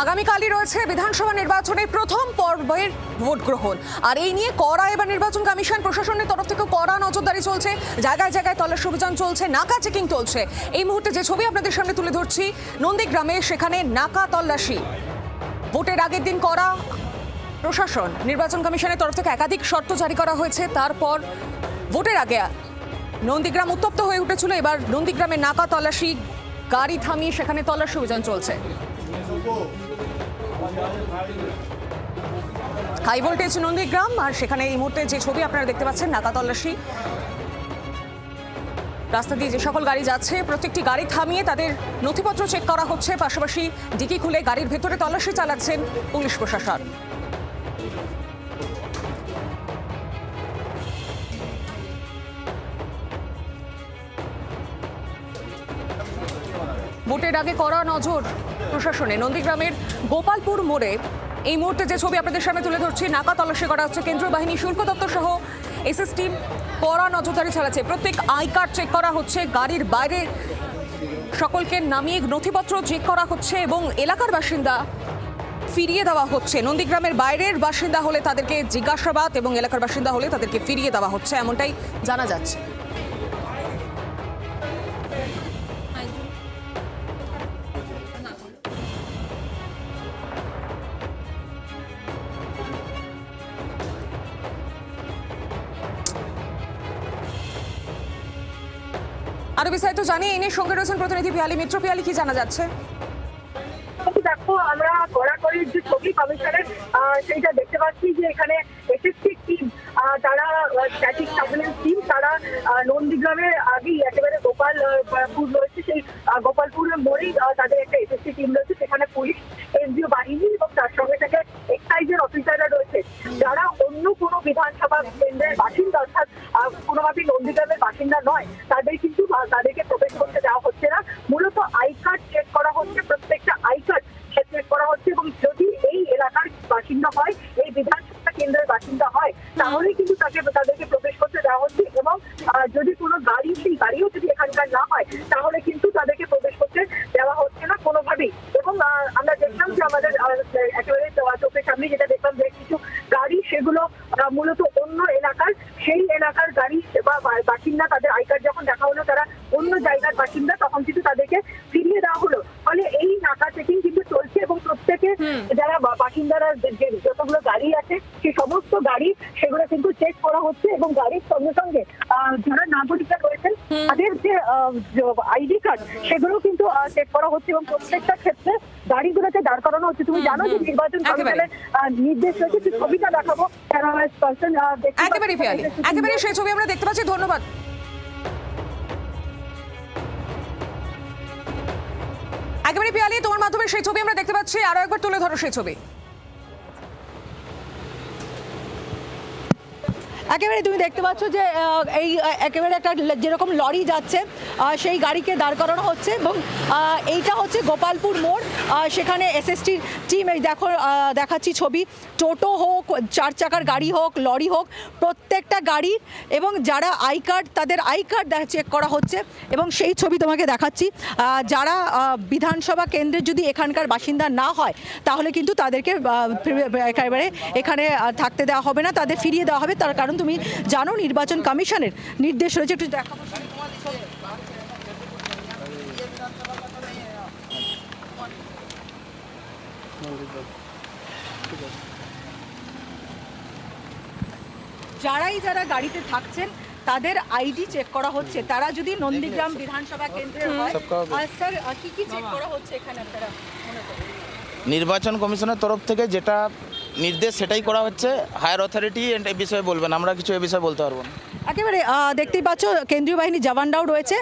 আগামীকালই রয়েছে বিধানসভা নির্বাচনের প্রথম পর্বের ভোট গ্রহণ, আর এই নিয়ে কড়া এবার নির্বাচন কমিশন প্রশাসনের তরফ থেকে কড়া নজরদারি চলছে। জায়গায় জায়গায় তল্লাশি অভিযান চলছে, নাকা চেকিং চলছে। এই মুহূর্তে যে ছবি আপনাদের সামনে তুলে ধরছি নন্দীগ্রামে, সেখানে নাকা তল্লাশি। ভোটের আগের দিন কড়া প্রশাসন, নির্বাচন কমিশনের তরফ থেকে একাধিক শর্ত জারি করা হয়েছে। তারপর ভোটের আগে নন্দীগ্রাম উত্তপ্ত হয়ে উঠেছিল। এবার নন্দীগ্রামে নাকা তল্লাশি, গাড়ি থামিয়ে সেখানে তল্লাশি অভিযান চলছে। হাই ভোল্টেজ নন্দীগ্রাম, আর সেখানে এই মুহূর্তে যে ছবি আপনারা দেখতে পাচ্ছেন, নাকা তল্লাশি। রাস্তা দিয়ে যে সকল গাড়ি যাচ্ছে প্রত্যেকটি গাড়ি থামিয়ে তাদের নথিপত্র চেক করা হচ্ছে, পাশাপাশি ডিকি খুলে গাড়ির ভেতরে তল্লাশি চালাচ্ছেন পুলিশ প্রশাসন। ভোটের আগে কড়া নজর প্রশাসনে। নন্দীগ্রামের গোপালপুর মোড়ে এই মুহূর্তে যে ছবি আপনাদের সামনে তুলে ধরছি, নাকা তল্লাশি করা হচ্ছে। কেন্দ্রীয় বাহিনী, শুল্ক দপ্তর সহ এসএস টিম কড়া নজরদারি চালাচ্ছে। প্রত্যেক আই কার্ড চেক করা হচ্ছে, গাড়ির বাইরে সকলকে নামিয়ে নথিপত্র চেক করা হচ্ছে এবং এলাকার বাসিন্দা ফিরিয়ে দেওয়া হচ্ছে। নন্দীগ্রামের বাইরের বাসিন্দা হলে তাদেরকে জিজ্ঞাসাবাদ এবং এলাকার বাসিন্দা হলে তাদেরকে ফিরিয়ে দেওয়া হচ্ছে, এমনটাই জানা যাচ্ছে। আরো বিস্তারিত জানি এই নিয়ে সঙ্গে রয়েছেন প্রতিনিধি পিয়ালি মিত্র। পিয়ালি, কি জানা যাচ্ছে? দেখো, আমরা কড়াকড়ির যে ছবি কমিশনের সেইটা দেখতে পাচ্ছি যে এখানে এসএসটি টিম, তারা স্ট্যাটিক সার্ভেলেন্স টিম, তারা নন্দীগ্রামের আগেই একেবারে গোপালপুর রয়েছে, সেই গোপালপুরের মোড়েই তাদের একটা এসএসটি টিম রয়েছে। সেখানে পুলিশ, এনজিও বাহিনী এবং তার সঙ্গে থেকে এক্সাইজের অফিসাররা রয়েছে, যারা অন্য কোনো বিধানসভা কেন্দ্রের বাসিন্দা, অর্থাৎ কোনোভাবেই নন্দীগ্রামের বাসিন্দা নয়, তাদেরকে প্রবেশ করতে দেওয়া হচ্ছে না। মূলত আই কার্ড চেক করা হচ্ছে, প্রত্যেকটা আই কার্ড চেক করা হচ্ছে, এবং যদি এই এলাকার বাসিন্দা হয়, এই বিধানসভা কেন্দ্রের বাসিন্দা হয়, তাহলেই কিন্তু তাদেরকে প্রবেশ করতে দেওয়া হচ্ছে। এবং যদি কোনো গাড়ি, সেই গাড়িও যদি এখানকার না হয়, তাহলে কিন্তু তাদেরকে প্রবেশ করতে দেওয়া হচ্ছে না কোনোভাবেই। এবং আমরা দেখলাম যে আমাদের একেবারে চোখের সামনে যেটা দেখলাম, যে কিছু গাড়ি সেগুলো মূলত অন্য এলাকার, সেই এলাকার গাড়ি বা বাসিন্দা, তাদের আই কার্ড যখন দেখা হলো তারা অন্য জায়গার বাসিন্দা, তখন কিন্তু তাদেরকে ফিরিয়ে দেওয়া হলো। ফলে এই নাকা চেকিং কিন্তু চলছে, এবং প্রত্যেকে যারা বাসিন্দারা যতগুলো গাড়ি আছে, সেই সমস্ত গাড়ি সেগুলো কিন্তু চেক করা হচ্ছে। এবং গাড়ির সঙ্গে সঙ্গে যারা নাগরিকরা রয়েছেন, তাদের যে আইডি কার্ড, সেগুলো কিন্তু চেক করা হচ্ছে, এবং প্রত্যেকটা ক্ষেত্রে গাড়িগুলোকে দাঁড় করানো হচ্ছে। তুমি জানো যে নির্বাচন কমিশনের নির্দেশ রয়েছে, যে ছবিটা দেখাবো, একেবারে সেই ছবি আমরা দেখতে পাচ্ছি। ধন্যবাদ। একেবারে পিয়ালি, তোমার মাধ্যমে সেই ছবি আমরা দেখতে পাচ্ছি, আরো একবার তুলে ধরো সেই ছবি। একেবারে তুমি দেখতে পাচ্ছ যে এই একেবারে একটা যেরকম লরি যাচ্ছে, সেই গাড়িকে দাঁড় করানো হচ্ছে। এবং এইটা হচ্ছে গোপালপুর মোড়, সেখানে এসএসটি টিম, এই দেখাচ্ছি ছবি, টোটো হোক, চার চাকার গাড়ি হোক, লরি হোক, প্রত্যেকটা গাড়ি এবং যারা আই কার্ড, তাদের আই কার্ড চেক করা হচ্ছে। এবং সেই ছবি তোমাকে দেখাচ্ছি, যারা বিধানসভা কেন্দ্রের যদি এখানকার বাসিন্দা না হয়, তাহলে কিন্তু তাদেরকে একেবারে এখানে থাকতে দেওয়া হবে না, তাদের ফিরিয়ে দেওয়া হবে। তার কারণ তুমি জানো নির্বাচন কমিশনের নির্দেশ রয়েছে। একটু দেখাবো, যারা গাড়িতে থাকছেন তাদের আইডি চেক করা হচ্ছে। তারা যদি নন্দীগ্রাম বিধানসভা কেন্দ্রের হয়, স্যার কি চেক করা হচ্ছে এখানে আপনারা মনে করেন? নির্বাচন কমিশনের তরফ থেকে যেটা নির্দেশ সেটাই করা হচ্ছে। হায়ার অথরিটি এ বিষয়ে বলবেন, আমরা কিছু এ বিষয়ে বলতে পারবো না। একেবারে দেখতেই পাচ্ছ কেন্দ্রীয় বাহিনী জওয়ানরাও রয়েছে,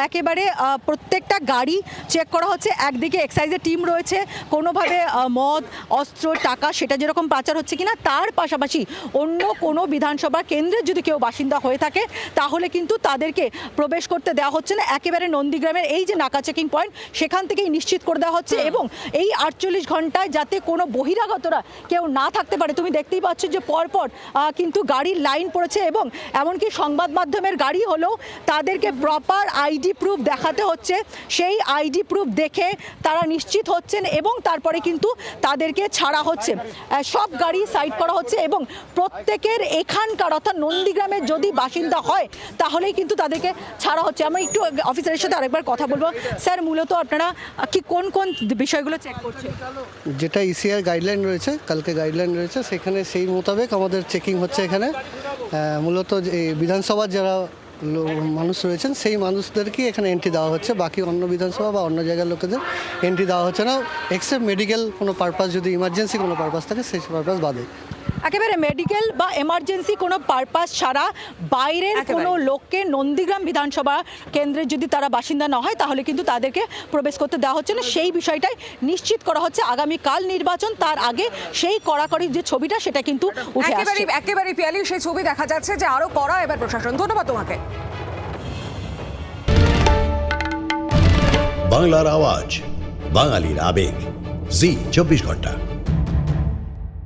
একেবারে প্রত্যেকটা গাড়ি চেক করা হচ্ছে। একদিকে এক্সাইজের টিম রয়েছে, কোনোভাবে মদ, অস্ত্র, টাকা সেটা যেরকম পাচার হচ্ছে কিনা, তার পাশাপাশি অন্য কোনো বিধানসভা কেন্দ্রে যদি কেউ বাসিন্দা হয়ে থাকে, তাহলে কিন্তু তাদেরকে প্রবেশ করতে দেওয়া হচ্ছে না। একেবারে নন্দীগ্রামের এই যে নাকা চেকিং পয়েন্ট, সেখান থেকেই নিশ্চিত করে দেওয়া হচ্ছে। এবং এই 48 ঘন্টায় যাতে কোনো বহিরাগতরা কেউ না না থাকতে পারে। তুমি দেখতেই পাচ্ছ যে পরপর কিন্তু গাড়ির লাইন পড়েছে এবং এমনকি সংবাদ মাধ্যমের গাড়ি হলেও তাদেরকে প্রপার আইডি প্রুফ দেখাতে হচ্ছে। সেই আইডি প্রুফ দেখে তারা নিশ্চিত হচ্ছেন এবং তারপরে কিন্তু তাদেরকে ছাড়া হচ্ছে। সব গাড়ি সাইড করা হচ্ছে এবং প্রত্যেকের এখানকার অর্থাৎ নন্দীগ্রামের যদি বাসিন্দা হয় তাহলেই কিন্তু তাদেরকে ছাড়া হচ্ছে। আমি একটু অফিসারের সাথে আরেকবার কথা বলবো। স্যার, মূলত আপনারা কি কোন কোন বিষয়গুলো চেক করছেন? যেটা ইসিআর গাইডলাইন রয়েছে, কালকে গাইডলাইন রয়েছে, সেখানে সেই মোতাবেক আমাদের চেকিং হচ্ছে এখানে। মূলত যে বিধানসভার যারা মানুষ রয়েছেন সেই মানুষদেরকে এখানে এন্ট্রি দেওয়া হচ্ছে, বাকি অন্য বিধানসভা বা অন্য জায়গার লোকেদের এন্ট্রি দেওয়া হচ্ছে না, এক্সেপ্ট মেডিকেল কোনো পারপাস, যদি ইমার্জেন্সি কোনো পারপাস থাকে সেই পারপাস বাদে। একেবারে মেডিকেল বা এমার্জেন্সি কোনো পারপাস ছাড়া বাইরের কোনো লোককে নন্দীগ্রাম বিধানসভা কেন্দ্রের যদি তারা বাসিন্দা না হয় তাহলে কিন্তু তাদেরকে প্রবেশ করতে দেওয়া হচ্ছে না। সেই বিষয়টাই নিশ্চিত করা হচ্ছে। আগামীকাল নির্বাচন, তার আগে সেই কড়াকড়ির যে ছবিটা সেটা কিন্তু উঠে আসছে। একেবারে পিয়ালি সেই ছবি দেখা যাচ্ছে যে আরো কড়া এবার প্রশাসন। ধন্যবাদ তোমাকে। বাংলার আওয়াজ, বাঙালির আবেগ, জি 24 ঘন্টা।